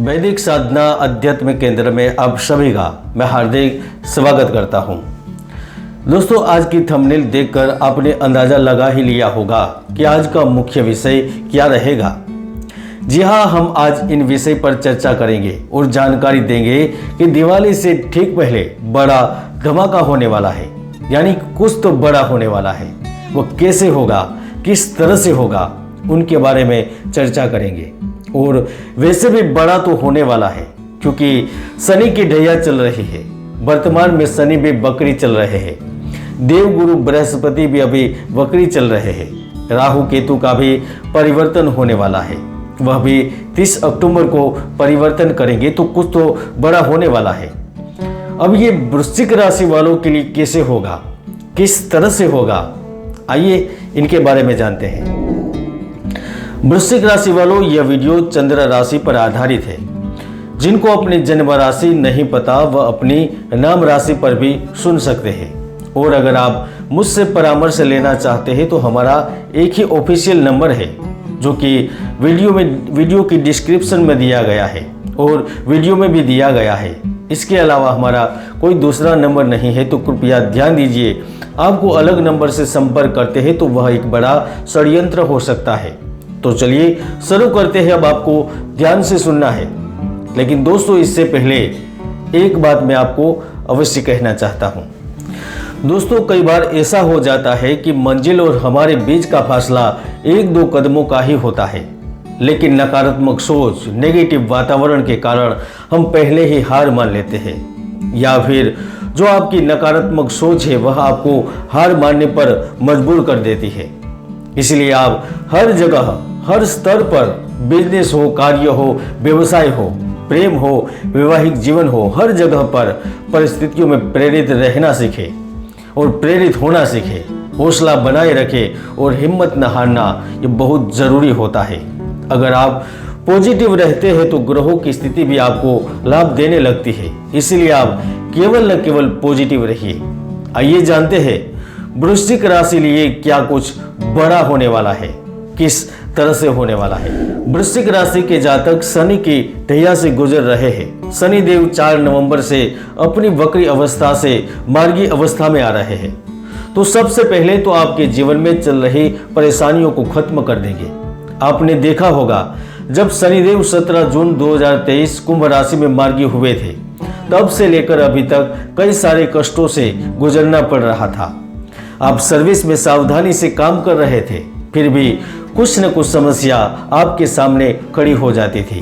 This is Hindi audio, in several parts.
वैदिक साधना अध्यात्म केंद्र में आप सभी का मैं हार्दिक स्वागत करता हूं। दोस्तों, आज की थंबनेल देखकर आपने अंदाज़ा लगा ही लिया होगा कि आज का मुख्य विषय क्या रहेगा। जी हाँ, हम आज इन विषय पर चर्चा करेंगे और जानकारी देंगे कि दिवाली से ठीक पहले बड़ा धमाका होने वाला है, यानी कुछ तो बड़ा होने वाला है। वो कैसे होगा, किस तरह से होगा, उनके बारे में चर्चा करेंगे। और वैसे भी बड़ा तो होने वाला है, क्योंकि शनि की ढैया चल रही है। वर्तमान में शनि भी बकरी चल रहे हैं, देवगुरु बृहस्पति भी अभी बकरी चल रहे हैं, राहु केतु का भी परिवर्तन होने वाला है, वह भी 30 अक्टूबर को परिवर्तन करेंगे। तो कुछ तो बड़ा होने वाला है। अब ये वृश्चिक राशि वालों के लिए कैसे होगा, किस तरह से होगा, आइए इनके बारे में जानते हैं। वृश्चिक राशि वालों, यह वीडियो चंद्र राशि पर आधारित है। जिनको अपनी जन्म राशि नहीं पता वह अपनी नाम राशि पर भी सुन सकते हैं। और अगर आप मुझसे परामर्श लेना चाहते हैं तो हमारा एक ही ऑफिशियल नंबर है, जो कि वीडियो की डिस्क्रिप्शन में दिया गया है और वीडियो में भी दिया गया है। इसके अलावा हमारा कोई दूसरा नंबर नहीं है, तो कृपया ध्यान दीजिए। आपको अलग नंबर से संपर्क करते हैं तो वह एक बड़ा षड्यंत्र हो सकता है। तो चलिए शुरू करते हैं। अब आपको ध्यान से सुनना है, लेकिन दोस्तों इससे पहले एक बात मैं आपको अवश्य कहना चाहता हूं। दोस्तों, कई बार ऐसा हो जाता है कि मंजिल और हमारे बीच का फासला 1-2 कदमों का ही होता है, लेकिन नकारात्मक सोच, नेगेटिव वातावरण के कारण हम पहले ही हार मान लेते हैं, या फिर जो आपकी नकारात्मक सोच है वह आपको हार मानने पर मजबूर कर देती है। इसलिए आप हर जगह, हर स्तर पर, बिजनेस हो, कार्य हो, व्यवसाय हो, प्रेम हो, वैवाहिक जीवन हो, हर जगह पर परिस्थितियों में प्रेरित रहना सीखें और प्रेरित होना सीखें। हौसला बनाए रखें और हिम्मत न हारना, ये बहुत जरूरी होता है। अगर आप पॉजिटिव रहते हैं तो ग्रहों की स्थिति भी आपको लाभ देने लगती है। इसलिए आप केवल न केवल पॉजिटिव रहिए। आइए जानते हैं वृश्चिक राशि लिए क्या कुछ बड़ा होने वाला है, किस तरह से होने वाला है। वृश्चिक राशि के जातक शनि की ढैया से गुजर रहे हैं। शनि देव 4 नवंबर से अपनी वक्री अवस्था से मार्गी अवस्था में आ रहे हैं। तो सबसे पहले तो आपके जीवन में चल रही परेशानियों को खत्म कर देंगे। आपने देखा होगा, जब शनिदेव 17 जून 2023 कुंभ राशि में मार्गी हुए थे, तब से लेकर अभी तक कई सारे कष्टों से गुजरना पड़ रहा था। आप सर्विस में सावधानी से काम कर रहे थे, फिर भी कुछ न कुछ समस्या आपके सामने खड़ी हो जाती थी।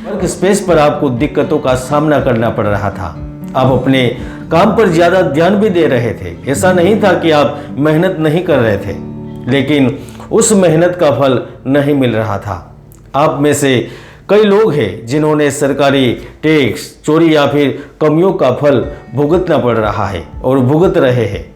वर्क स्पेस पर आपको दिक्कतों का सामना करना पड़ रहा था। आप अपने काम पर ज्यादा ध्यान भी दे रहे थे। ऐसा नहीं था कि आप मेहनत नहीं कर रहे थे, लेकिन उस मेहनत का फल नहीं मिल रहा था। आप में से कई लोग हैं जिन्होंने सरकारी टैक्स चोरी या फिर कमियों का फल भुगतना पड़ रहा है और भुगत रहे हैं।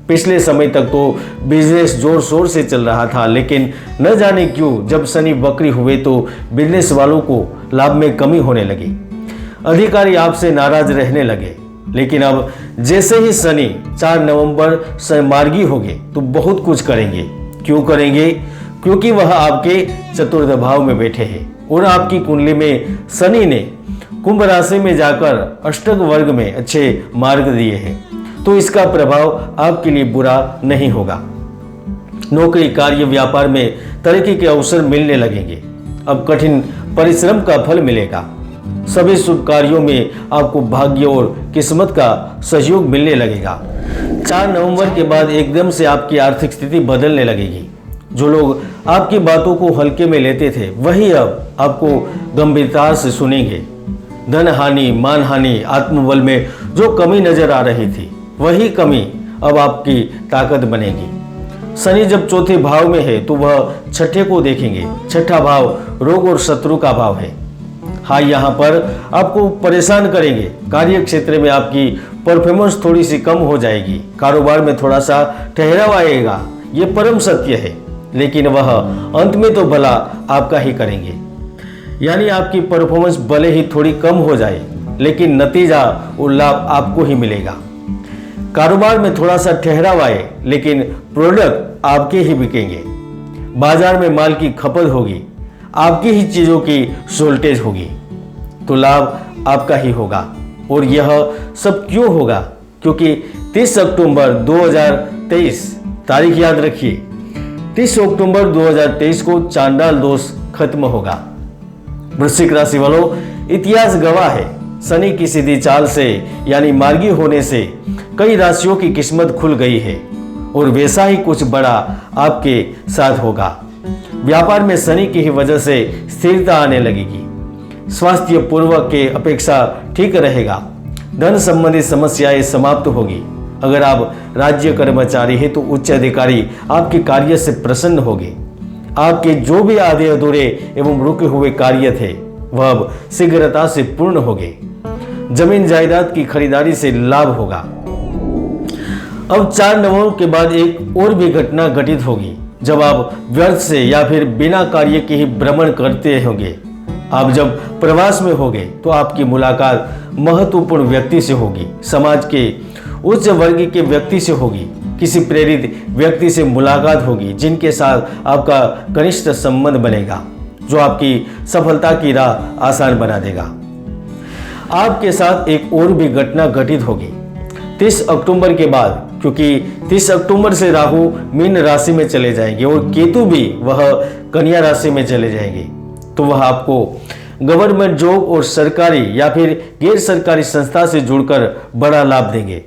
पिछले समय तक तो बिजनेस जोर शोर से चल रहा था, लेकिन न जाने क्यों जब शनि वक्री हुए तो बिजनेस वालों को लाभ में कमी होने लगी। अधिकारी आपसे नाराज रहने लगे। लेकिन अब जैसे ही शनि 4 नवंबर से मार्गी हो गए तो बहुत कुछ करेंगे। क्यों करेंगे? क्योंकि वह आपके चतुर्थ भाव में बैठे हैं और आपकी कुंडली में शनि ने कुंभ राशि में जाकर अष्टक वर्ग में अच्छे मार्ग दिए हैं, तो इसका प्रभाव आपके लिए बुरा नहीं होगा। नौकरी, कार्य, व्यापार में तरक्की के अवसर मिलने लगेंगे। अब कठिन परिश्रम का फल मिलेगा। सभी शुभ कार्यों में आपको भाग्य और किस्मत का सहयोग मिलने लगेगा। 4 नवंबर के बाद एकदम से आपकी आर्थिक स्थिति बदलने लगेगी। जो लोग आपकी बातों को हल्के में लेते थे, वही अब आपको गंभीरता से सुनेंगे। धन हानि, मान हानि, आत्मबल में जो कमी नजर आ रही थी, वही कमी अब आपकी ताकत बनेगी। शनि जब चौथे भाव में है तो वह छठे को देखेंगे। छठा भाव रोग और शत्रु का भाव है। हाँ, यहाँ पर आपको परेशान करेंगे। कार्य क्षेत्र में आपकी परफॉर्मेंस थोड़ी सी कम हो जाएगी। कारोबार में थोड़ा सा ठहराव आएगा, ये परम सत्य है, लेकिन वह अंत में तो भला आपका ही करेंगे। यानी आपकी परफॉर्मेंस भले ही थोड़ी कम हो जाए, लेकिन नतीजा और लाभ आपको ही मिलेगा। कारोबार में थोड़ा सा ठहराव आए, लेकिन प्रोडक्ट आपके ही बिकेंगे। बाजार में माल की खपत होगी, आपकी ही चीजों की शॉर्टेज होगी। तो लाभ आपका ही होगा। और यह सब क्यों होगा? क्योंकि 30 अक्टूबर 2023 तारीख याद रखिए, 30 अक्टूबर 2023 को चांडाल दोष खत्म होगा। वृश्चिक राशि वालों, इतिहास गवाह है, शनि की सीधी चाल से यानी मार्गी होने से कई राशियों की किस्मत खुल गई है और वैसा ही कुछ बड़ा आपके साथ होगा। व्यापार में शनि की ही वजह से स्थिरता आने लगेगी। स्वास्थ्य पूर्व के अपेक्षा ठीक रहेगा। धन संबंधी समस्याएं समाप्त होगी। अगर आप राज्य कर्मचारी हैं तो उच्च अधिकारी आपके कार्य से प्रसन्न होंगे। आपके जो भी आधे अधूरे एवं रुके हुए कार्य थे वह अब शीघ्रता से पूर्ण होंगे। जमीन जायदाद की खरीदारी से लाभ होगा। अब 4 नवंबर के बाद एक और भी घटना घटित होगी जब आप व्यर्थ से या फिर बिना कार्य के ही भ्रमण करते होंगे। आप जब प्रवास में होंगे तो आपकी मुलाकात महत्वपूर्ण व्यक्ति से होगी, समाज के उच्च वर्ग के व्यक्ति से होगी, किसी प्रेरित व्यक्ति से मुलाकात होगी जिनके साथ आपका घनिष्ठ संबंध बनेगा जो आपकी सफलता की राह आसान बना देगा। आपके साथ एक और भी घटना घटित होगी 30 अक्टूबर के बाद, क्योंकि 30 अक्टूबर से राहु मीन राशि में चले जाएंगे और केतु भी वह कन्या राशि में चले जाएंगे। तो वह आपको गवर्नमेंट जॉब और सरकारी या फिर गैर सरकारी संस्था से जुड़कर बड़ा लाभ देंगे।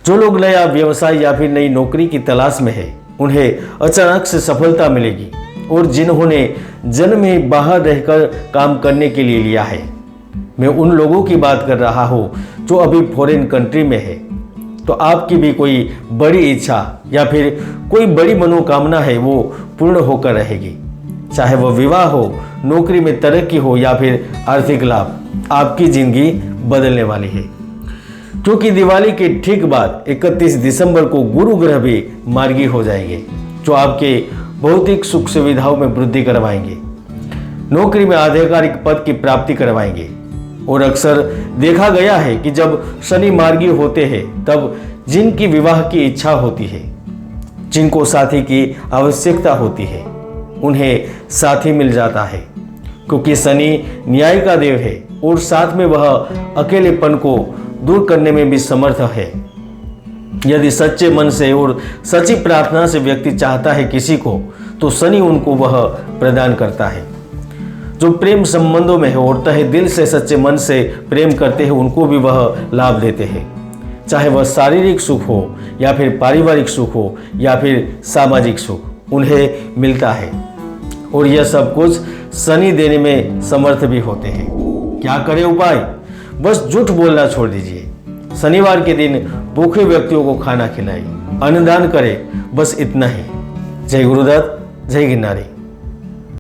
जो लोग नया व्यवसाय या फिर नई नौकरी की तलाश में है उन्हें अचानक से सफलता मिलेगी। और जिन्होंने जन्म में बाहर रहकर काम करने के लिए लिया है, मैं उन लोगों की बात कर रहा हूं जो अभी फॉरेन कंट्री में है, तो आपकी भी कोई बड़ी इच्छा या फिर कोई बड़ी मनोकामना है वो पूर्ण होकर रहेगी। चाहे वह विवाह हो, नौकरी में तरक्की हो या फिर आर्थिक लाभ, आपकी जिंदगी बदलने वाली है। क्योंकि दिवाली के ठीक बाद 31 दिसंबर को गुरु ग्रह भी मार्गी हो जाएंगे जो आपके भौतिक सुख सुविधाओं में वृद्धि करवाएंगे, नौकरी में आधिकारिक पद की प्राप्ति करवाएंगे। और अक्सर देखा गया है कि जब शनि मार्गी होते हैं तब जिनकी विवाह की इच्छा होती है, जिनको साथी की आवश्यकता होती है, उन्हें साथी मिल जाता है। क्योंकि शनि न्याय का देव है और साथ में वह अकेलेपन को दूर करने में भी समर्थ है। यदि सच्चे मन से और सच्ची प्रार्थना से व्यक्ति चाहता है किसी को, तो शनि उनको वह प्रदान करता है। जो प्रेम संबंधों में है और तहे दिल से सच्चे मन से प्रेम करते हैं उनको भी वह लाभ देते हैं। चाहे वह शारीरिक सुख हो या फिर पारिवारिक सुख हो या फिर सामाजिक सुख, उन्हें मिलता है। और यह सब कुछ शनि देने में समर्थ भी होते हैं। क्या करें उपाय? बस झूठ बोलना छोड़ दीजिए। शनिवार के दिन भूखे व्यक्तियों को खाना खिलाएं, अन्नदान करें, बस इतना ही। जय गुरुदत्त, जय गिरनारी।